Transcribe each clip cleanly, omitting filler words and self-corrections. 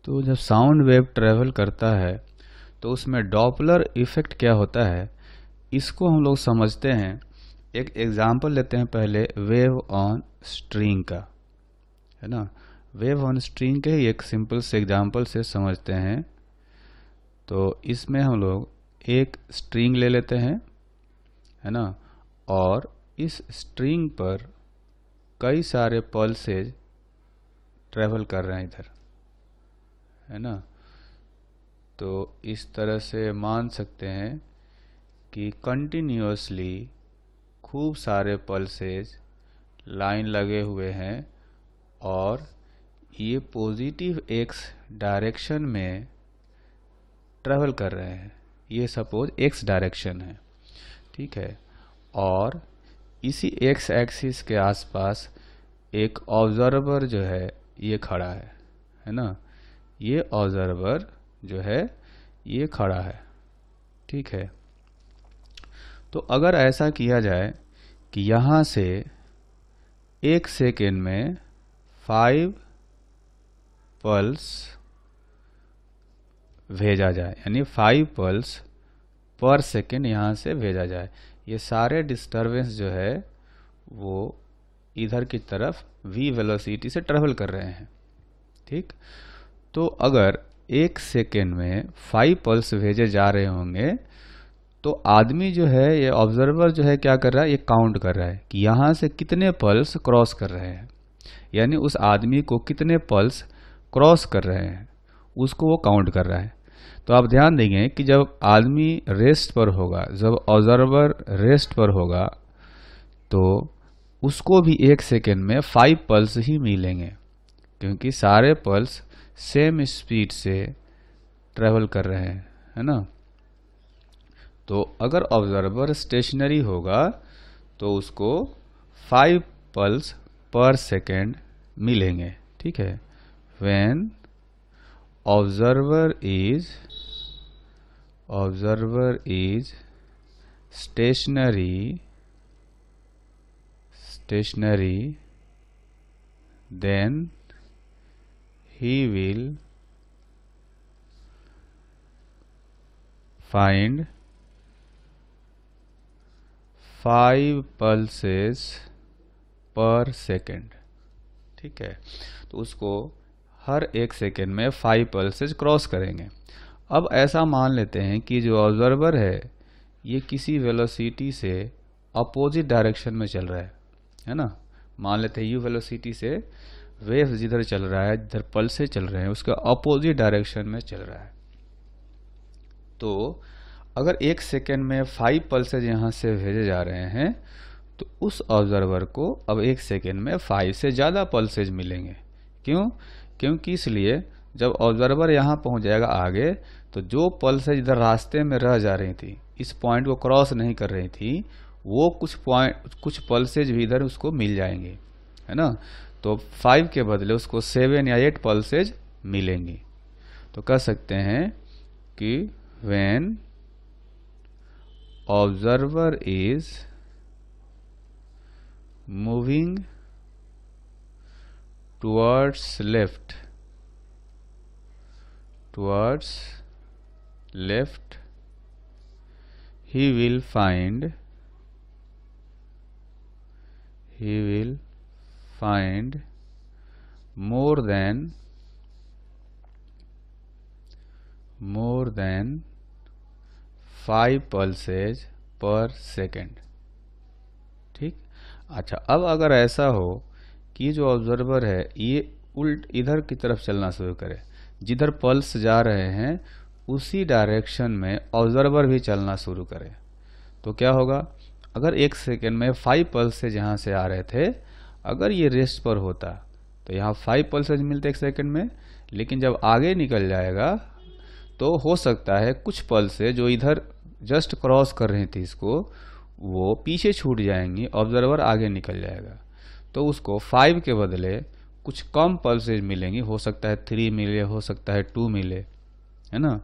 तो जब sound wave travel करता है तो उसमें डॉपलर इफेक्ट क्या होता है, इसको हम लोग समझते हैं। एक एग्जाम्पल लेते हैं पहले वेव ऑन स्ट्रिंग का, है ना। वेव ऑन स्ट्रिंग के ही एक सिंपल से एग्जाम्पल से समझते हैं। तो इसमें हम लोग एक स्ट्रिंग ले लेते हैं, है ना, और इस स्ट्रिंग पर कई सारे पल्सेज ट्रेवल कर रहे हैं इधर, है ना। तो इस तरह से मान सकते हैं कि कंटिन्यूअसली खूब सारे पल्सेज लाइन लगे हुए हैं और ये पॉजिटिव एक्स डायरेक्शन में ट्रेवल कर रहे हैं। ये सपोज एक्स डायरेक्शन है, ठीक है। और इसी एक्स एक्सिस के आसपास एक ऑब्जर्वर जो है ये खड़ा है ना। ये ऑब्जर्वर जो है ये खड़ा है, ठीक है। तो अगर ऐसा किया जाए कि यहाँ से एक सेकेंड में 5 पल्स भेजा जाए, यानी 5 पल्स पर सेकेंड यहाँ से भेजा जाए, ये सारे डिस्टरबेंस जो है वो इधर की तरफ v वेलोसिटी से ट्रेवल कर रहे हैं, ठीक। तो अगर एक सेकेंड में 5 पल्स भेजे जा रहे होंगे तो आदमी जो है, ये ऑब्जर्वर जो है क्या कर रहा है, ये काउंट कर रहा है कि यहाँ से कितने पल्स क्रॉस कर रहे हैं, यानी उस आदमी को कितने पल्स क्रॉस कर रहे हैं उसको वो काउंट कर रहा है। तो आप ध्यान देंगे कि जब आदमी रेस्ट पर होगा, जब ऑब्जर्वर रेस्ट पर होगा, तो उसको भी एक सेकेंड में 5 पल्स ही मिलेंगे, क्योंकि सारे पल्स सेम स्पीड से ट्रेवल कर रहे हैं, है ना। तो अगर ऑब्जर्वर स्टेशनरी होगा तो उसको 5 पल्स पर सेकेंड मिलेंगे, ठीक है। When observer is stationary then he will find 5 pulses per second, ठीक है। तो उसको हर एक सेकेंड में 5 पल्सेज क्रॉस करेंगे। अब ऐसा मान लेते हैं कि जो ऑब्जर्वर है ये किसी वेलोसिटी से अपोजिट डायरेक्शन में चल रहा है ना। मान लेते हैं u वेलोसिटी से वेव जिधर चल रहा है, जिधर पल्सेज चल रहे हैं, उसका अपोजिट डायरेक्शन में चल रहा है। तो अगर एक सेकेंड में 5 पल्सेज यहाँ से भेजे जा रहे हैं तो उस ऑब्जर्वर को अब एक सेकेंड में 5 से ज़्यादा पल्सेज मिलेंगे। क्यों? क्योंकि इसलिए जब ऑब्जर्वर यहाँ पहुँच जाएगा आगे, तो जो पल्सेज इधर रास्ते में रह जा रही थी, इस पॉइंट को क्रॉस नहीं कर रही थी, वो कुछ पल्सेज भी इधर उसको मिल जाएंगे, है ना। तो 5 के बदले उसको 7 या 8 पल्सेज मिलेंगी। तो कह सकते हैं कि when observer is moving towards left he will find more than 5 pulses per second, ठीक। अच्छा, अब अगर ऐसा हो कि जो ऑब्जर्वर है ये उल्ट इधर की तरफ चलना शुरू करे, जिधर पल्स जा रहे हैं उसी डायरेक्शन में ऑब्जर्वर भी चलना शुरू करे, तो क्या होगा? अगर एक सेकेंड में 5 पल्सेज यहाँ से आ रहे थे, अगर ये रेस्ट पर होता तो यहाँ 5 पल्सेज मिलते एक सेकेंड में, लेकिन जब आगे निकल जाएगा तो हो सकता है कुछ पल्सेज जो इधर जस्ट क्रॉस कर रही थी इसको, वो पीछे छूट जाएंगी, ऑब्जर्वर आगे निकल जाएगा। तो उसको 5 के बदले कुछ कम पल्सेज मिलेंगी, हो सकता है 3 मिले, हो सकता है 2 मिले, है ना।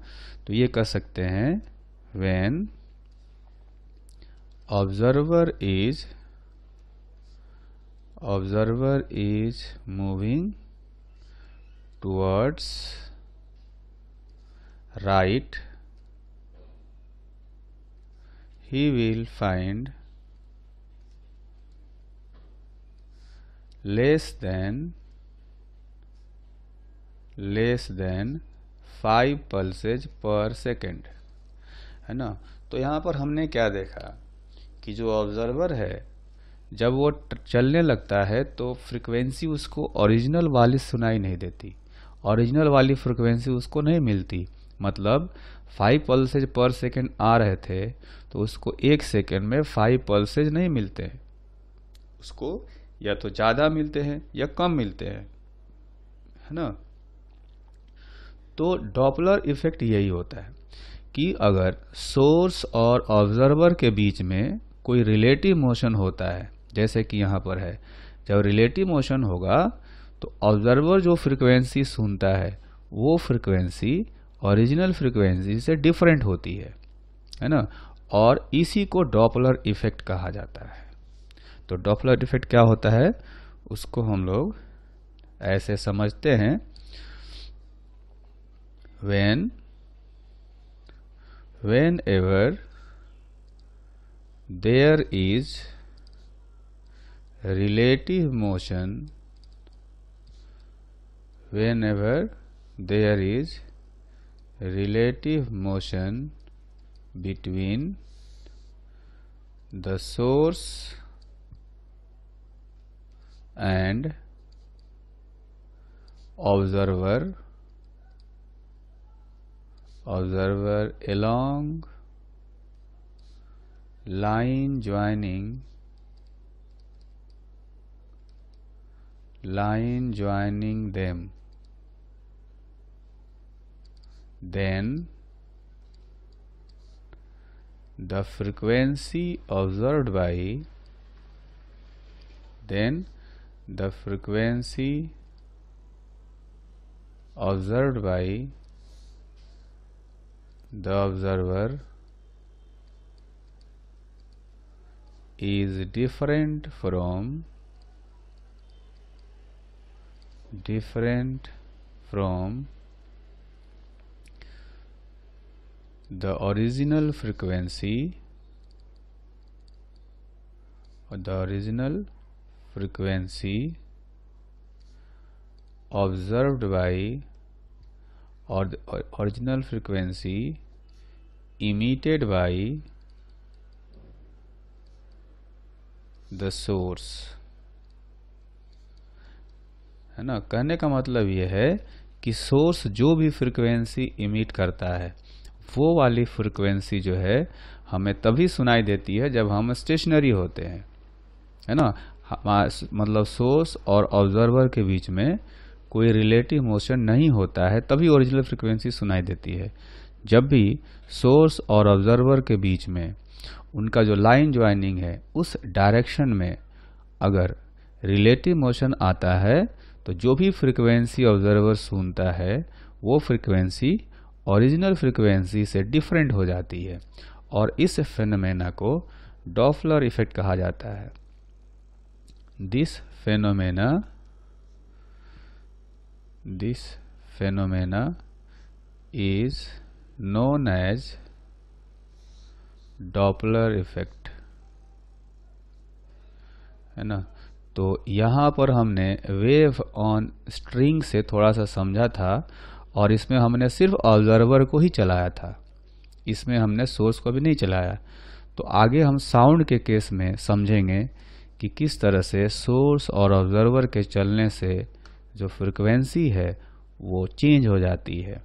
तो ये कह सकते हैं when observer is moving towards right, he will find less than 5 pulses per second, है ना। तो यहाँ पर हमने क्या देखा कि जो ऑब्जर्वर है जब वो चलने लगता है तो फ्रीक्वेंसी उसको ओरिजिनल वाली सुनाई नहीं देती, ओरिजिनल वाली फ्रीक्वेंसी उसको नहीं मिलती। मतलब 5 पल्सेज पर सेकेंड आ रहे थे तो उसको 1 सेकेंड में 5 पल्सेज नहीं मिलते हैं, उसको या तो ज़्यादा मिलते हैं या कम मिलते हैं, है ना। तो डॉपलर इफेक्ट यही होता है कि अगर सोर्स और ऑब्जर्वर के बीच में कोई रिलेटिव मोशन होता है, जैसे कि यहाँ पर है, जब रिलेटिव मोशन होगा तो ऑब्जर्वर जो फ्रीक्वेंसी सुनता है वो फ्रीक्वेंसी ओरिजिनल फ्रीक्वेंसी से डिफरेंट होती है ना। और इसी को डॉपलर इफेक्ट कहा जाता है। तो डॉपलर इफेक्ट क्या होता है उसको हम लोग ऐसे समझते हैं, whenever there is relative motion, whenever there is relative motion between the source and observer along line joining them, then the frequency observed by the observer is different from the original frequency observed by, or the original frequency emitted by the source, है ना। कहने का मतलब यह है कि source जो भी फ्रीक्वेंसी इमिट करता है वो वाली फ्रीक्वेंसी जो है हमें तभी सुनाई देती है जब हम स्टेशनरी होते हैं, है ना। मतलब सोर्स और ऑब्जर्वर के बीच में कोई रिलेटिव मोशन नहीं होता है तभी ओरिजिनल फ्रीक्वेंसी सुनाई देती है। जब भी सोर्स और ऑब्जर्वर के बीच में उनका जो लाइन ज्वाइनिंग है उस डायरेक्शन में अगर रिलेटिव मोशन आता है तो जो भी फ्रीक्वेंसी ऑब्जर्वर सुनता है वो फ्रीक्वेंसी ओरिजिनल फ्रीक्वेंसी से डिफरेंट हो जाती है और इस फेनोमेना को डॉपलर इफेक्ट कहा जाता है। This phenomena is known as Doppler effect, है ना। तो यहाँ पर हमने वेव ऑन स्ट्रिंग से थोड़ा सा समझा था और इसमें हमने सिर्फ ऑब्जर्वर को ही चलाया था, इसमें हमने सोर्स को भी नहीं चलाया। तो आगे हम साउंड के केस में समझेंगे कि किस तरह से सोर्स और ऑब्जर्वर के चलने से जो फ्रीक्वेंसी है वो चेंज हो जाती है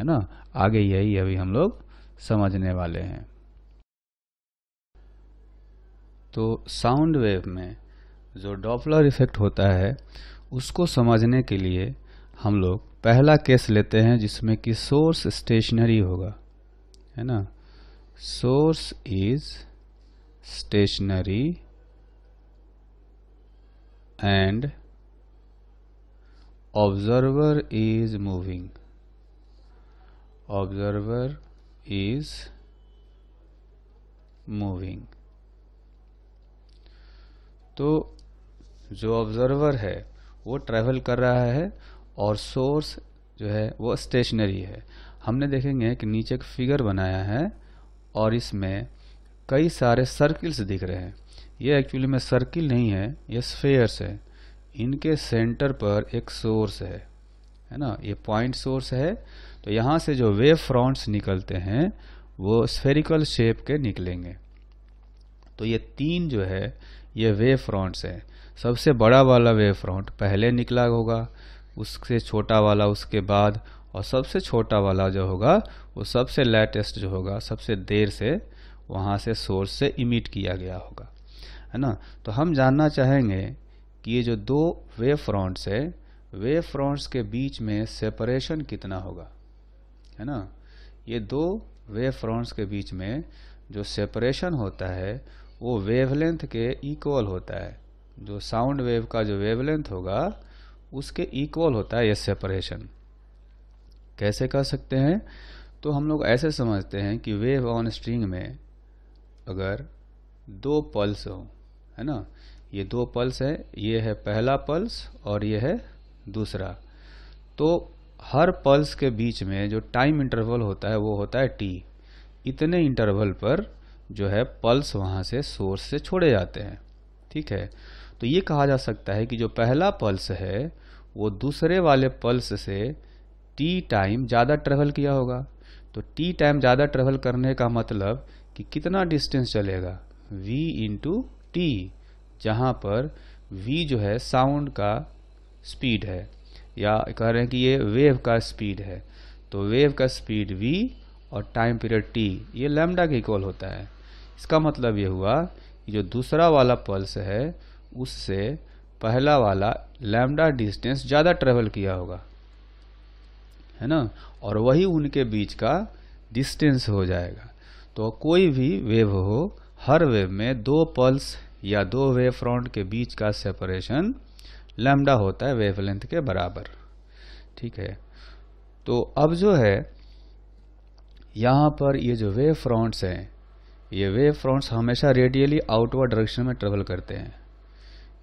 ना। आगे यही अभी हम लोग समझने वाले हैं। तो साउंड वेव में जो डॉपलर इफेक्ट होता है उसको समझने के लिए हम लोग पहला केस लेते हैं जिसमें कि सोर्स स्टेशनरी होगा, है ना। Source is stationary and observer is moving, तो जो ऑब्जर्वर है वो ट्रैवल कर रहा है और सोर्स जो है वो स्टेशनरी है। हमने देखेंगे कि नीचे एक फिगर बनाया है और इसमें कई सारे सर्किल्स दिख रहे हैं। ये एक्चुअली में सर्किल नहीं है, ये स्फेयर्स है। इनके सेंटर पर एक सोर्स है ना, ये पॉइंट सोर्स है। तो यहाँ से जो वेव फ्रंट्स निकलते हैं वो स्फेरिकल शेप के निकलेंगे। तो ये तीन जो है ये वेव फ्रंट्स है। सबसे बड़ा वाला वेव फ्रंट पहले निकला होगा, उससे छोटा वाला उसके बाद, और सबसे छोटा वाला जो होगा वो सबसे लेटेस्ट जो होगा, सबसे देर से वहाँ से सोर्स से इमिट किया गया होगा, है ना। तो हम जानना चाहेंगे कि ये जो दो वेव फ्रंट्स है, वेव फ्रंट्स के बीच में सेपरेशन कितना होगा, है ना। ये दो वेव फ्रंट्स के बीच में जो सेपरेशन होता है वो वेवलेंथ के इक्वल होता है। जो साउंड वेव का जो वेवलेंथ होगा उसके इक्वल होता है ये सेपरेशन। कैसे कर सकते हैं? तो हम लोग ऐसे समझते हैं कि वेव ऑन स्ट्रिंग में अगर दो पल्स हो, है ना, ये दो पल्स है, ये है पहला पल्स और ये है दूसरा, तो हर पल्स के बीच में जो टाइम इंटरवल होता है वो होता है टी। इतने इंटरवल पर जो है पल्स वहाँ से सोर्स से छोड़े जाते हैं, ठीक है। तो ये कहा जा सकता है कि जो पहला पल्स है वो दूसरे वाले पल्स से टी टाइम ज़्यादा ट्रेवल किया होगा। तो टी टाइम ज़्यादा ट्रेवल करने का मतलब कि कितना डिस्टेंस चलेगा, v इंटू टी, जहाँ पर v जो है साउंड का स्पीड है, या कह रहे हैं कि ये वेव का स्पीड है। तो वेव का स्पीड v और टाइम पीरियड t ये लैम्डा के इक्वल होता है। इसका मतलब ये हुआ कि जो दूसरा वाला पल्स है उससे पहला वाला लैम्डा डिस्टेंस ज़्यादा ट्रेवल किया होगा, है ना, और वही उनके बीच का डिस्टेंस हो जाएगा। तो कोई भी वेव हो, हर वेव में दो पल्स या दो वेव फ्रंट के बीच का सेपरेशन लैम्डा होता है वेवलेंथ के बराबर, ठीक है। तो अब जो है यहाँ पर ये जो वेव फ्रंट्स हैं, ये वेव फ्रंट्स हमेशा रेडियली आउटवर्ड डायरेक्शन में ट्रेवल करते हैं।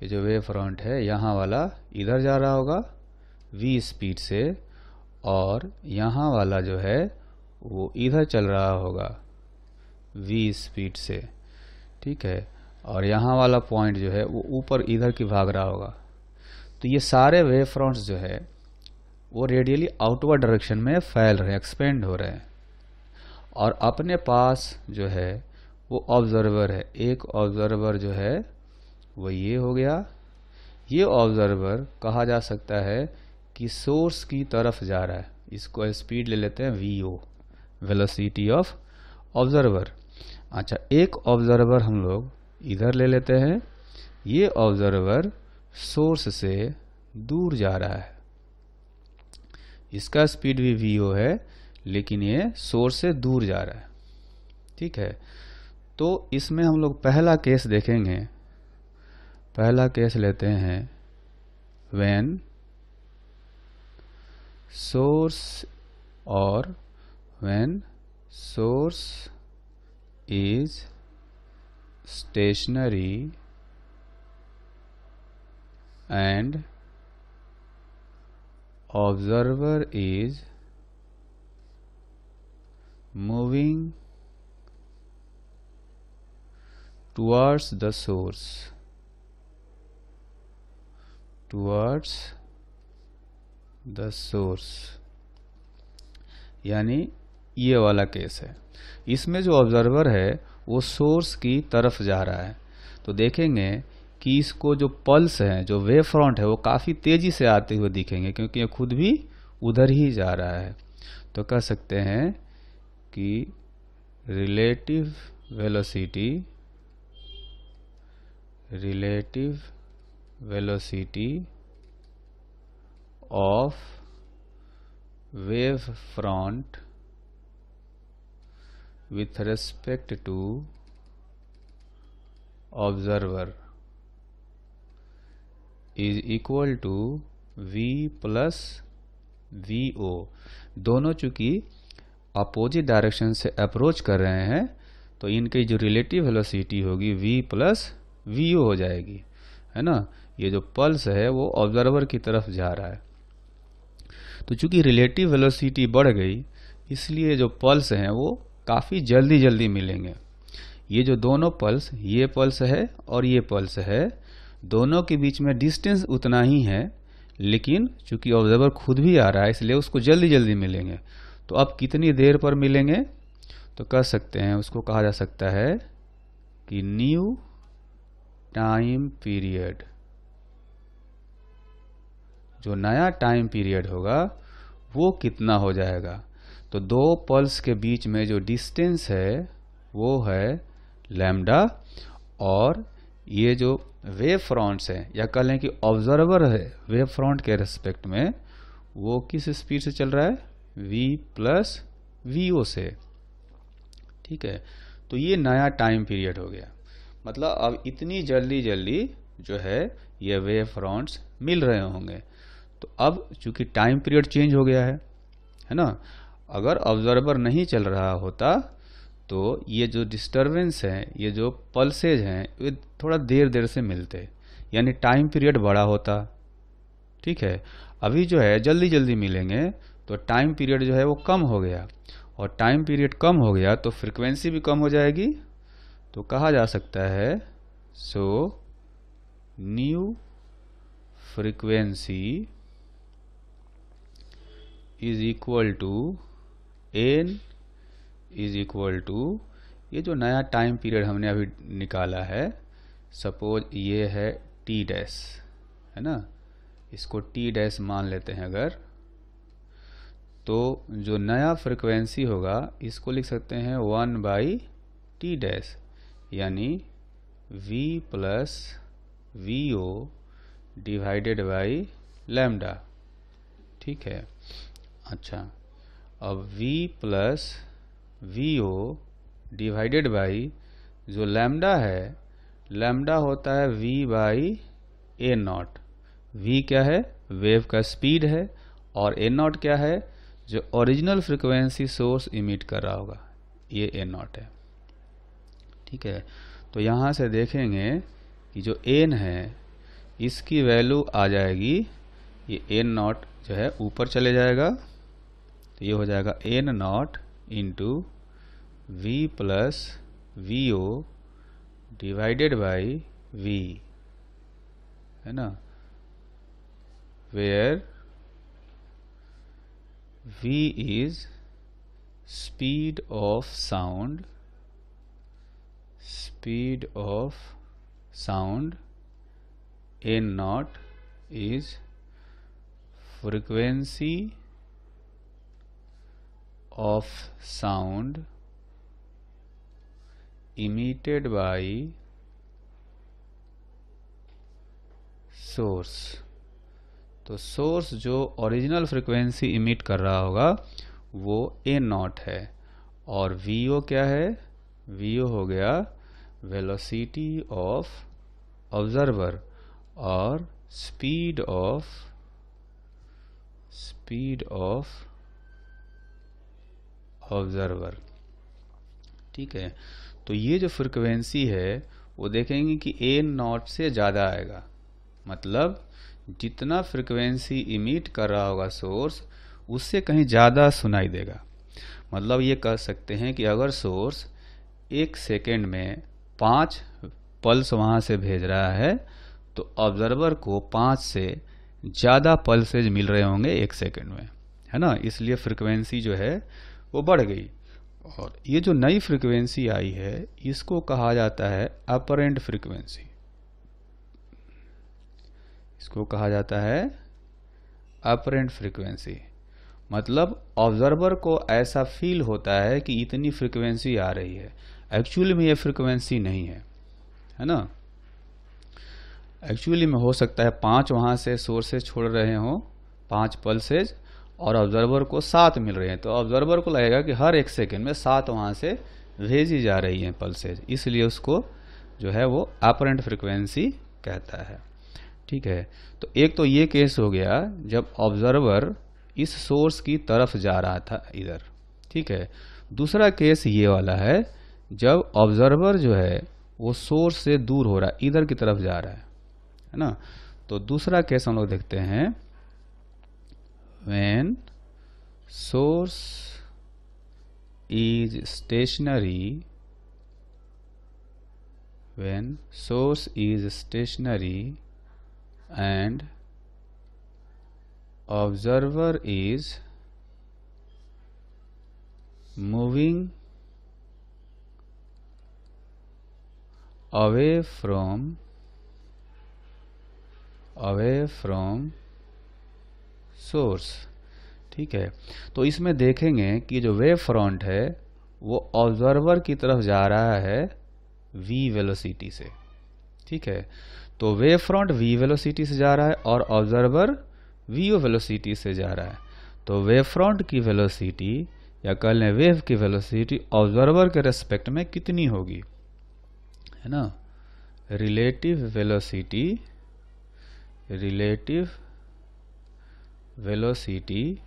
ये जो वेव फ्रंट है यहाँ वाला इधर जा रहा होगा v स्पीड से, और यहाँ वाला जो है वो इधर चल रहा होगा v स्पीड से, ठीक है। और यहाँ वाला पॉइंट जो है वो ऊपर इधर की भाग रहा होगा। तो ये सारे वेव फ्रंट्स जो है वो रेडियली आउटवर्ड डायरेक्शन में फैल रहे हैं, एक्सपेंड हो रहे हैं। और अपने पास जो है वो ऑब्जर्वर है, एक ऑब्जर्वर जो है वो ये हो गया। ये ऑब्जर्वर कहा जा सकता है कि सोर्स की तरफ जा रहा है। इसको स्पीड ले लेते हैं vo, वेलोसिटी ऑफ ऑब्जर्वर। अच्छा, एक ऑब्जर्वर हम लोग इधर ले लेते हैं। ये ऑब्जर्वर सोर्स से दूर जा रहा है, इसका स्पीड भी vo है, लेकिन ये सोर्स से दूर जा रहा है, ठीक है। तो इसमें हम लोग पहला केस देखेंगे। पहला केस लेते हैं व्हेन सोर्स और when source is stationary and observer is moving towards the source, यानी ये वाला केस है। इसमें जो ऑब्जर्वर है वो सोर्स की तरफ जा रहा है। तो देखेंगे कि इसको जो पल्स है, जो वेव फ्रंट है, वो काफ़ी तेज़ी से आते हुए दिखेंगे, क्योंकि ये खुद भी उधर ही जा रहा है। तो कह सकते हैं कि relative velocity of wave front with respect to observer is equal to v plus vo। दोनों चूंकि अपोजिट डायरेक्शन से अप्रोच कर रहे हैं, तो इनकी जो रिलेटिव वेलोसिटी होगी v प्लस vo हो जाएगी, है ना। ये जो पल्स है वो ऑब्जर्वर की तरफ जा रहा है। तो चूंकि रिलेटिव वेलोसिटी बढ़ गई, इसलिए जो पल्स हैं वो काफ़ी जल्दी जल्दी मिलेंगे। ये जो दोनों पल्स, ये पल्स है और ये पल्स है, दोनों के बीच में डिस्टेंस उतना ही है, लेकिन चूंकि ऑब्जर्वर खुद भी आ रहा है इसलिए उसको जल्दी जल्दी मिलेंगे। तो अब कितनी देर पर मिलेंगे, तो कह सकते हैं, उसको कहा जा सकता है कि न्यू टाइम पीरियड। जो नया टाइम पीरियड होगा वो कितना हो जाएगा, तो दो पल्स के बीच में जो डिस्टेंस है वो है लैम्डा, और ये जो वेव फ्रंट्स है, या कह लें कि ऑब्जर्वर है वेव फ्रंट के रेस्पेक्ट में, वो किस स्पीड से चल रहा है, v प्लस vo से। ठीक है, तो ये नया टाइम पीरियड हो गया। मतलब अब इतनी जल्दी जल्दी जो है ये वेव फ्रंट्स मिल रहे होंगे। तो अब चूंकि टाइम पीरियड चेंज हो गया है ना, अगर ऑब्जर्वर नहीं चल रहा होता तो ये जो डिस्टरबेंस है, ये जो पल्सेज हैं, ये थोड़ा देर देर से मिलते, यानी टाइम पीरियड बड़ा होता। ठीक है, अभी जो है जल्दी जल्दी मिलेंगे तो टाइम पीरियड जो है वो कम हो गया, और टाइम पीरियड कम हो गया तो फ्रीक्वेंसी भी कम हो जाएगी। तो कहा जा सकता है so new frequency is equal to n is equal to, ये जो नया टाइम पीरियड हमने अभी निकाला है, सपोज ये है t डैश, है ना, इसको t डैश मान लेते हैं अगर, तो जो नया फ्रीक्वेंसी होगा इसको लिख सकते हैं 1/t डैश, यानी v plus vo divided by lambda. ठीक है, अच्छा, अब v plus vo divided by जो लैम्डा है, लैम्डा होता है v by A not. v क्या है, वेव का स्पीड है, और ए नॉट क्या है, जो ओरिजिनल फ्रीक्वेंसी सोर्स इमिट कर रहा होगा, ये ए नॉट है। ठीक है, तो यहाँ से देखेंगे कि जो n है इसकी वैल्यू आ जाएगी, ये n नॉट जो है ऊपर चले जाएगा, तो ये हो जाएगा n not into v plus vo divided by v, है ना, where v is speed of sound, speed of sound, n not is frequency of sound emitted by source। तो सोर्स जो ओरिजिनल फ्रीक्वेंसी इमिट कर रहा होगा वो ए not है, और vo क्या है, vo हो गया वेलोसिटी ऑफ ऑब्जर्वर, और स्पीड ऑफ ऑब्जर्वर। ठीक है, तो ये जो फ्रीक्वेंसी है वो देखेंगे कि ए नॉट से ज़्यादा आएगा, मतलब जितना फ्रीक्वेंसी इमिट कर रहा होगा सोर्स उससे कहीं ज़्यादा सुनाई देगा। मतलब ये कह सकते हैं कि अगर सोर्स 1 सेकेंड में 5 पल्स वहाँ से भेज रहा है तो ऑब्जर्वर को 5 से ज़्यादा पल्सेज मिल रहे होंगे 1 सेकेंड में, है ना, इसलिए फ्रीक्वेंसी जो है वो बढ़ गई। और ये जो नई फ्रीक्वेंसी आई है इसको कहा जाता है अपरेंट फ्रीक्वेंसी, इसको कहा जाता है अपरेंट फ्रीक्वेंसी। मतलब ऑब्जर्वर को ऐसा फील होता है कि इतनी फ्रीक्वेंसी आ रही है, एक्चुअली में ये फ्रीक्वेंसी नहीं है ना। एक्चुअली में हो सकता है 5 वहाँ से सोर्सेज छोड़ रहे हों, 5 पल्सेज, और ऑब्जर्वर को 7 मिल रहे हैं, तो ऑब्जर्वर को लगेगा कि हर 1 सेकेंड में 7 वहाँ से भेजी जा रही हैं पल्सेज, इसलिए उसको जो है वो अपरेंट फ्रीक्वेंसी कहता है। ठीक है, तो एक तो ये केस हो गया जब ऑब्जर्वर इस सोर्स की तरफ जा रहा था इधर। ठीक है, दूसरा केस ये वाला है जब ऑब्जर्वर जो है वो सोर्स से दूर हो रहा है, इधर की तरफ जा रहा है ना। तो दूसरा केस हम लोग देखते हैं, when source is stationary, when source is stationary and observer is moving away from source. ठीक है, तो इसमें देखेंगे कि जो वेव फ्रंट है वो ऑब्जर्वर की तरफ जा रहा है v वेलोसिटी से। ठीक है, तो वेव फ्रंट v वेलोसिटी से जा रहा है और ऑब्जर्वर v वेलोसिटी से जा रहा है। तो वेव फ्रंट की वेलोसिटी या कह लें वेव की वेलोसिटी ऑब्जर्वर के रेस्पेक्ट में कितनी होगी, है ना। रिलेटिव वेलोसिटी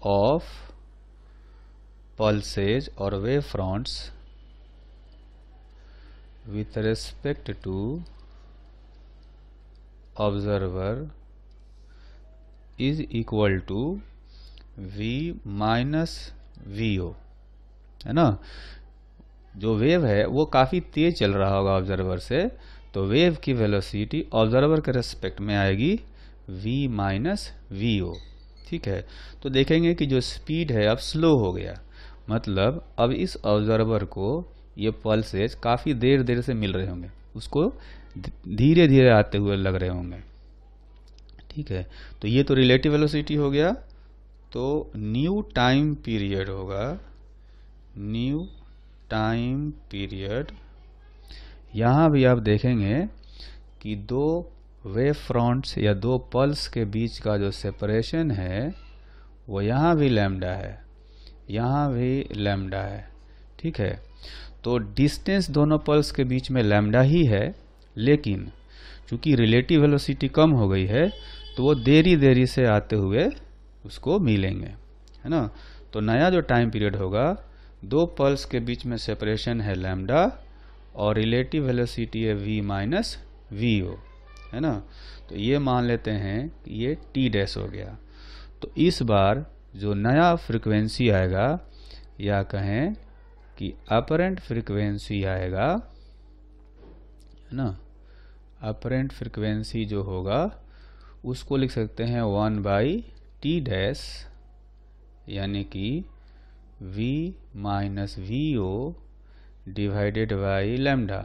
ऑफ पल्सेज और wave fronts with respect to observer is equal to v minus vo, है ना। जो वेव है वो काफ़ी तेज चल रहा होगा ऑब्जर्वर से, तो वेव की वेलोसिटी ऑब्जर्वर के रेस्पेक्ट में आएगी v माइनस vo। ठीक है, तो देखेंगे कि जो स्पीड है अब स्लो हो गया, मतलब अब इस ऑब्जर्वर को ये पल्सेज काफ़ी देर से मिल रहे होंगे, उसको धीरे धीरे आते हुए लग रहे होंगे। ठीक है, तो ये तो रिलेटिव वेलोसिटी हो गया। तो न्यू टाइम पीरियड होगा, न्यू टाइम पीरियड। यहाँ भी आप देखेंगे कि दो वेव फ्रंट्स या दो पल्स के बीच का जो सेपरेशन है वो यहाँ भी लैम्डा है, यहाँ भी लैम्डा है। ठीक है, तो डिस्टेंस दोनों पल्स के बीच में लैम्डा ही है, लेकिन चूंकि रिलेटिव वेलोसिटी कम हो गई है तो वो देरी से आते हुए उसको मिलेंगे, है ना। तो नया जो टाइम पीरियड होगा, दो पल्स के बीच में सेपरेशन है लैम्डा और रिलेटिव वेलोसिटी है v माइनस vo, है ना। तो ये मान लेते हैं कि ये t डैश हो गया। तो इस बार जो नया फ्रीक्वेंसी आएगा या कहें कि अपरेंट फ्रीक्वेंसी आएगा, है ना, अपरेंट फ्रीक्वेंसी जो होगा उसको लिख सकते हैं 1/t डैश, यानी कि v minus vo divided by lambda.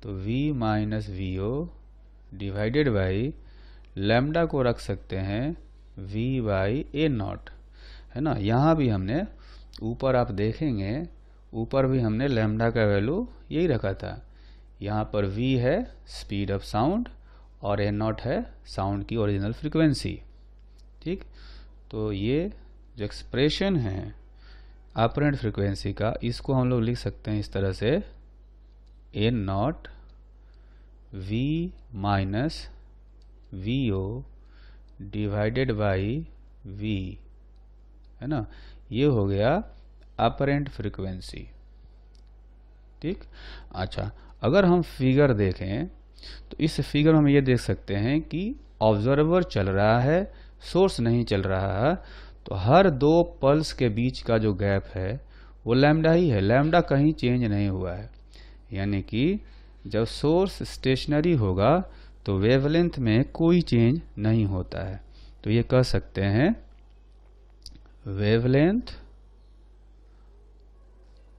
तो v minus vo divided by lambda को रख सकते हैं v/a0, है ना। यहाँ भी हमने ऊपर आप देखेंगे, ऊपर भी हमने लैम्डा का वैल्यू यही रखा था। यहाँ पर v है स्पीड ऑफ साउंड और a0 है साउंड की ओरिजिनल फ्रीक्वेंसी। ठीक, तो ये जो एक्सप्रेशन है अपरेंट फ्रीक्वेंसी का, इसको हम लोग लिख सकते हैं इस तरह से a0 v minus vo divided by v, है ना। ये हो गया अपरेंट फ्रीक्वेंसी। ठीक, अच्छा, अगर हम फिगर देखें तो इस फिगर में हम ये देख सकते हैं कि ऑब्जर्वर चल रहा है, सोर्स नहीं चल रहा है। तो हर दो पल्स के बीच का जो गैप है वो लैम्डा ही है, लैम्डा कहीं चेंज नहीं हुआ है। यानी कि जब सोर्स स्टेशनरी होगा तो वेवलेंथ में कोई चेंज नहीं होता है। तो ये कह सकते हैं wavelength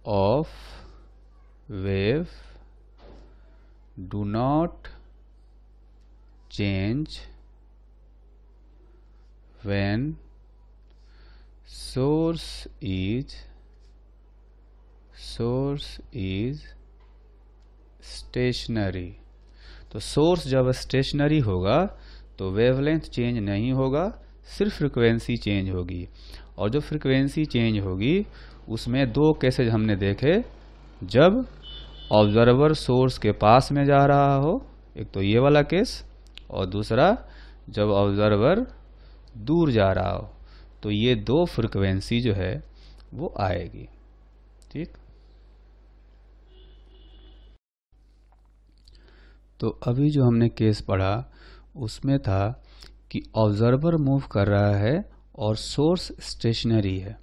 of wave do not change when source is stationary। तो सोर्स जब स्टेशनरी होगा तो वेवलेंथ चेंज नहीं होगा, सिर्फ फ्रीक्वेंसी चेंज होगी। और जो फ्रीक्वेंसी चेंज होगी उसमें दो केसेज हमने देखे, जब ऑब्जर्वर सोर्स के पास में जा रहा हो, एक तो ये वाला केस, और दूसरा जब ऑब्जर्वर दूर जा रहा हो, तो ये दो फ्रीक्वेंसी जो है वो आएगी। ठीक, तो अभी जो हमने केस पढ़ा उसमें था कि ऑब्जर्वर मूव कर रहा है और सोर्स स्टेशनरी है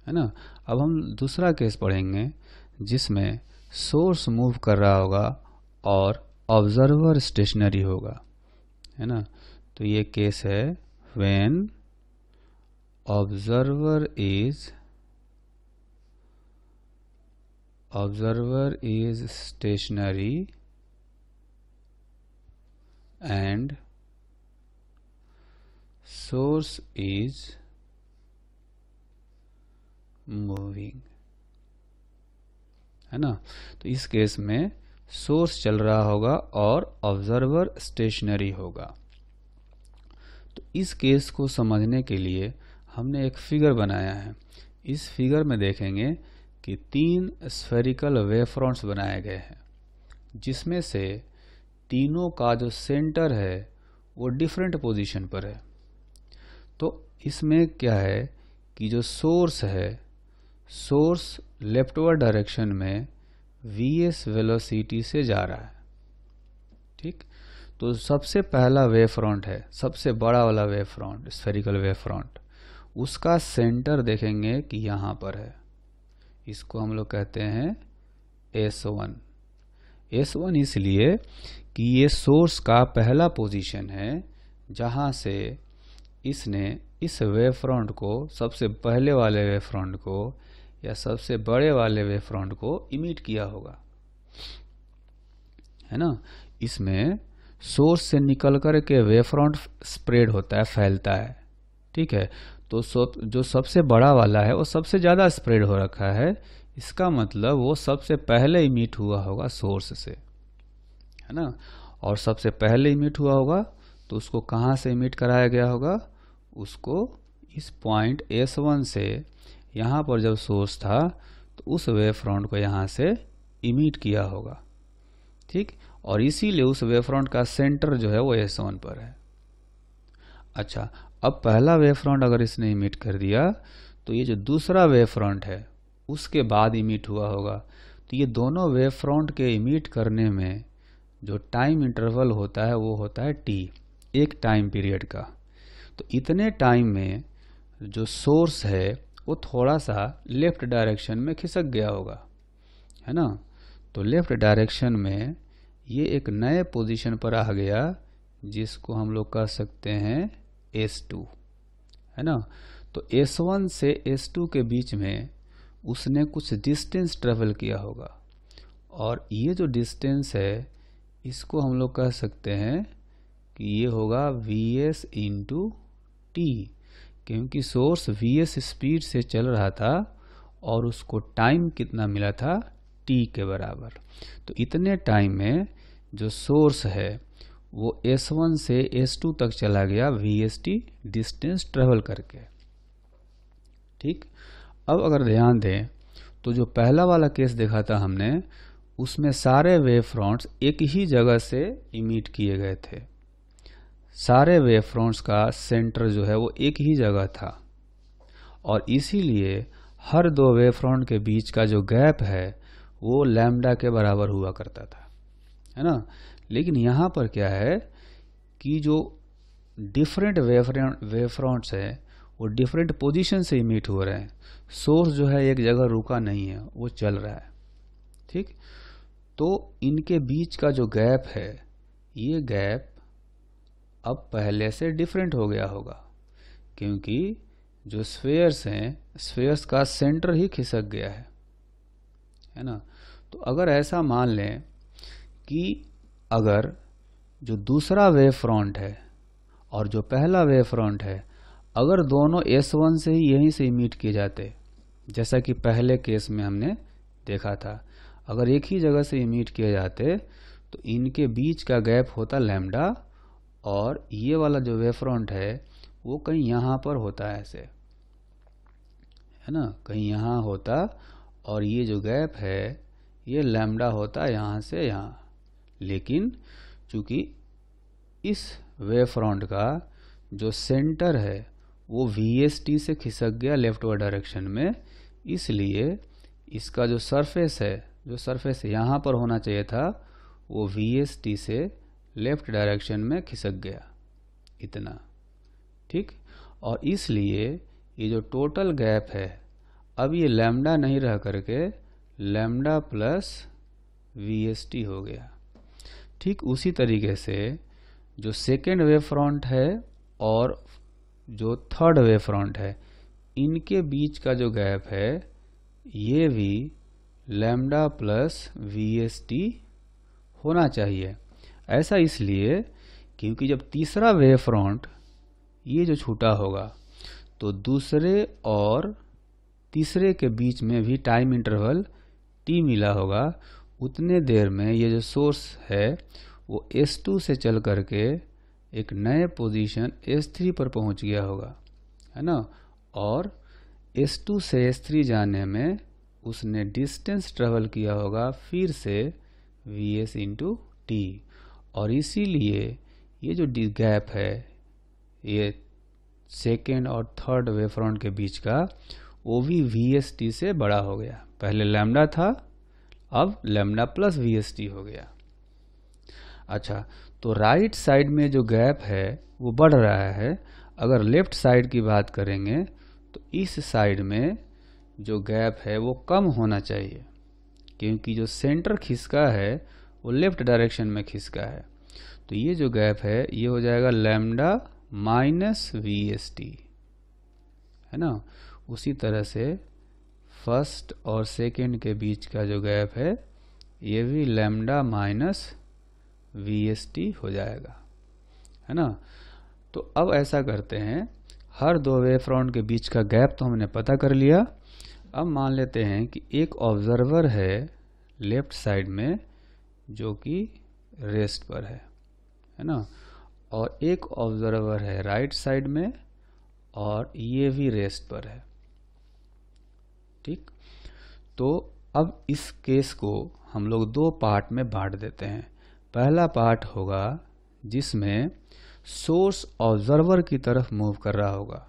है ना। अब हम दूसरा केस पढ़ेंगे जिसमें सोर्स मूव कर रहा होगा और ऑब्जर्वर स्टेशनरी होगा, है ना। तो ये केस है when observer is stationary and source is moving, है ना। तो इस केस में सोर्स चल रहा होगा और ऑब्जर्वर स्टेशनरी होगा। तो इस केस को समझने के लिए हमने एक फिगर बनाया है। इस फिगर में देखेंगे कि 3 स्फेरिकल वेव फ्रंट्स बनाए गए हैं, जिसमें से तीनों का जो सेंटर है वो डिफरेंट पोजीशन पर है। तो इसमें क्या है कि जो सोर्स है, सोर्स लेफ्टवर्ड डायरेक्शन में vs वेलोसिटी से जा रहा है, ठीक। तो सबसे पहला वेव फ्रंट है, सबसे बड़ा वाला wave front, spherical wave front, उसका सेंटर देखेंगे कि यहाँ पर है। इसको हम लोग कहते हैं S1। S1 इसलिए कि ये सोर्स का पहला पोजीशन है जहाँ से इसने इस वेव फ्रंट को, सबसे पहले वाले वेव फ्रंट को या सबसे बड़े वाले वेव फ्रंट को इमिट किया होगा, है ना। इसमें सोर्स से निकल कर के वेव फ्रंट स्प्रेड होता है, फैलता है, ठीक है। तो जो सबसे बड़ा वाला है वो सबसे ज़्यादा स्प्रेड हो रखा है, इसका मतलब वो सबसे पहले इमिट हुआ होगा सोर्स से, है ना। और सबसे पहले इमिट हुआ होगा तो उसको कहाँ से इमिट कराया गया होगा, उसको इस पॉइंट S1 से, यहाँ पर जब सोर्स था तो उस वेव फ्रंट को यहाँ से इमिट किया होगा, ठीक। और इसीलिए उस वेव फ्रंट का सेंटर जो है वो S1 पर है। अच्छा, अब पहला वेव फ्रंट अगर इसने इमिट कर दिया तो ये जो दूसरा वेव फ्रंट है उसके बाद इमिट हुआ होगा। तो ये दोनों वेव फ्रंट के इमिट करने में जो टाइम इंटरवल होता है वो होता है t, एक टाइम पीरियड का। तो इतने टाइम में जो सोर्स है वो थोड़ा सा लेफ्ट डायरेक्शन में खिसक गया होगा, है ना। तो लेफ्ट डायरेक्शन में ये एक नए पोजीशन पर आ गया जिसको हम लोग कह सकते हैं S2, है ना। तो S1 से S2 के बीच में उसने कुछ डिस्टेंस ट्रेवल किया होगा और ये जो डिस्टेंस है इसको हम लोग कह सकते हैं कि ये होगा Vs इंटू टी, क्योंकि सोर्स Vs स्पीड से चल रहा था और उसको टाइम कितना मिला था, t के बराबर। तो इतने टाइम में जो सोर्स है वो S1 से S2 तक चला गया Vst डिस्टेंस ट्रेवल करके, ठीक। अब अगर ध्यान दें तो जो पहला वाला केस देखा था हमने, उसमें सारे वेव फ्रंट्स एक ही जगह से इमिट किए गए थे। सारे वेव फ्रंट्स का सेंटर जो है वो एक ही जगह था और इसीलिए हर दो वेव फ्रंट के बीच का जो गैप है वो लैम्डा के बराबर हुआ करता था, है ना। लेकिन यहाँ पर क्या है कि जो डिफरेंट वेव फ्रंट्स हैं वो डिफरेंट पोजीशन से इमिट हो रहे हैं। सोर्स जो है एक जगह रुका नहीं है, वो चल रहा है, ठीक। तो इनके बीच का जो गैप है, ये गैप अब पहले से डिफरेंट हो गया होगा, क्योंकि जो स्फेयर्स हैं, स्फेयर्स का सेंटर ही खिसक गया है ना। तो अगर ऐसा मान लें कि अगर जो दूसरा वेव फ्रंट है और जो पहला वेव फ्रंट है, अगर दोनों S1 से ही यहीं से इमिट किए जाते, जैसा कि पहले केस में हमने देखा था, अगर एक ही जगह से इमिट किए जाते तो इनके बीच का गैप होता लैम्डा और ये वाला जो वेव फ्रंट है वो कहीं यहाँ पर होता है, ऐसे, है ना, कहीं यहाँ होता और ये जो गैप है ये लैम्डा होता यहाँ से यहाँ। लेकिन चूंकि इस वेव फ्रंट का जो सेंटर है वो VST से खिसक गया लेफ्टवर्ड डायरेक्शन में, इसलिए इसका जो सरफेस है, जो सरफेस यहाँ पर होना चाहिए था, वो VST से लेफ्ट डायरेक्शन में खिसक गया इतना, ठीक। और इसलिए ये जो टोटल गैप है अब ये लैम्डा नहीं रह करके लैम्डा प्लस VST हो गया। ठीक उसी तरीके से जो सेकेंड वेव फ्रंट है और जो थर्ड वेव फ्रंट है, इनके बीच का जो गैप है ये भी लैम्डा प्लस VST होना चाहिए। ऐसा इसलिए क्योंकि जब तीसरा वेव फ्रंट ये जो छूटा होगा तो दूसरे और तीसरे के बीच में भी टाइम इंटरवल T मिला होगा। उतने देर में ये जो सोर्स है वो S2 से चल करके एक नए पोजीशन S3 पर पहुंच गया होगा, है ना। और S2 से S3 जाने में उसने डिस्टेंस ट्रेवल किया होगा फिर से Vs इंटू T, और इसीलिए ये जो गैप है ये सेकेंड और थर्ड वेव फ्रंट के बीच का, वो भी VST से बड़ा हो गया। पहले लैम्डा था, अब लैम्डा प्लस VST हो गया। अच्छा, तो राइट साइड में जो गैप है वो बढ़ रहा है। अगर लेफ्ट साइड की बात करेंगे तो इस साइड में जो गैप है वो कम होना चाहिए, क्योंकि जो सेंटर खिसका है वो लेफ्ट डायरेक्शन में खिसका है। तो ये जो गैप है ये हो जाएगा लैम्डा माइनस VST, है ना। उसी तरह से फर्स्ट और सेकेंड के बीच का जो गैप है ये भी लैम्डा माइनस VST हो जाएगा, है ना। तो अब ऐसा करते हैं, हर दो वेव फ्रंट के बीच का गैप तो हमने पता कर लिया। अब मान लेते हैं कि एक ऑब्जर्वर है लेफ्ट साइड में जो कि रेस्ट पर है ना, और एक ऑब्जर्वर है राइट साइड में और ये भी रेस्ट पर है। ठीक, तो अब इस केस को हम लोग दो पार्ट में बांट देते हैं। पहला पार्ट होगा जिसमें सोर्स ऑब्जर्वर की तरफ मूव कर रहा होगा।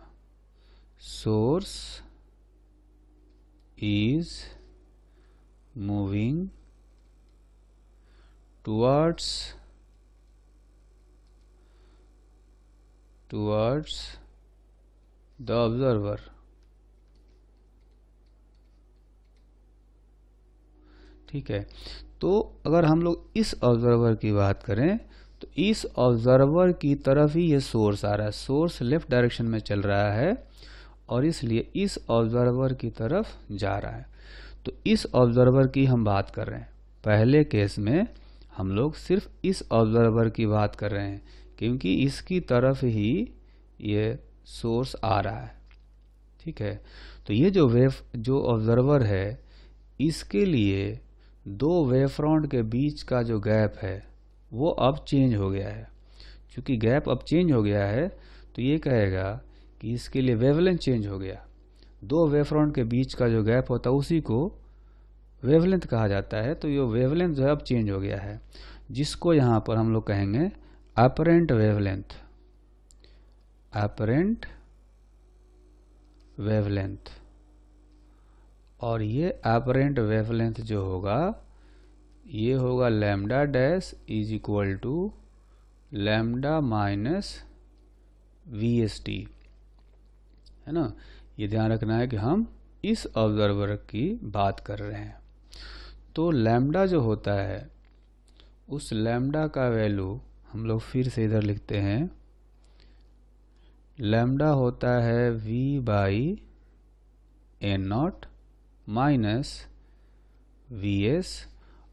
Source is moving towards the observer. ठीक है, तो अगर हम लोग इस ऑब्जर्वर की बात करें तो इस ऑब्जर्वर की तरफ ही ये सोर्स आ रहा है। सोर्स लेफ्ट डायरेक्शन में चल रहा है और इसलिए इस ऑब्जर्वर की तरफ जा रहा है। तो इस ऑब्जर्वर की हम बात कर रहे हैं। पहले केस में हम लोग सिर्फ इस ऑब्जर्वर की बात कर रहे हैं क्योंकि इसकी तरफ ही ये सोर्स आ रहा है। ठीक है, तो ये जो ऑब्जर्वर है इसके लिए दो वेव फ्रंट के बीच का जो गैप है वो अब चेंज हो गया है। क्योंकि गैप अब चेंज हो गया है तो ये कहेगा कि इसके लिए वेवलेंथ चेंज हो गया। दो वेव फ्रंट के बीच का जो गैप होता है उसी को वेवलेंथ कहा जाता है। तो ये वेवलेंथ जो है अब चेंज हो गया है, जिसको यहाँ पर हम लोग कहेंगे अपरेंट वेवलेंथ। अपरेंट वेवलेंथ, और ये अपरेंट वेवलेंथ जो होगा ये होगा lambda dash is equal to lambda minus VST, है ना। ये ध्यान रखना है कि हम इस ऑब्जर्वर की बात कर रहे हैं। तो लैम्डा जो होता है उस लैम्डा का वैल्यू हम लोग फिर से इधर लिखते हैं। लैम्डा होता है V/N0 माइनस VS,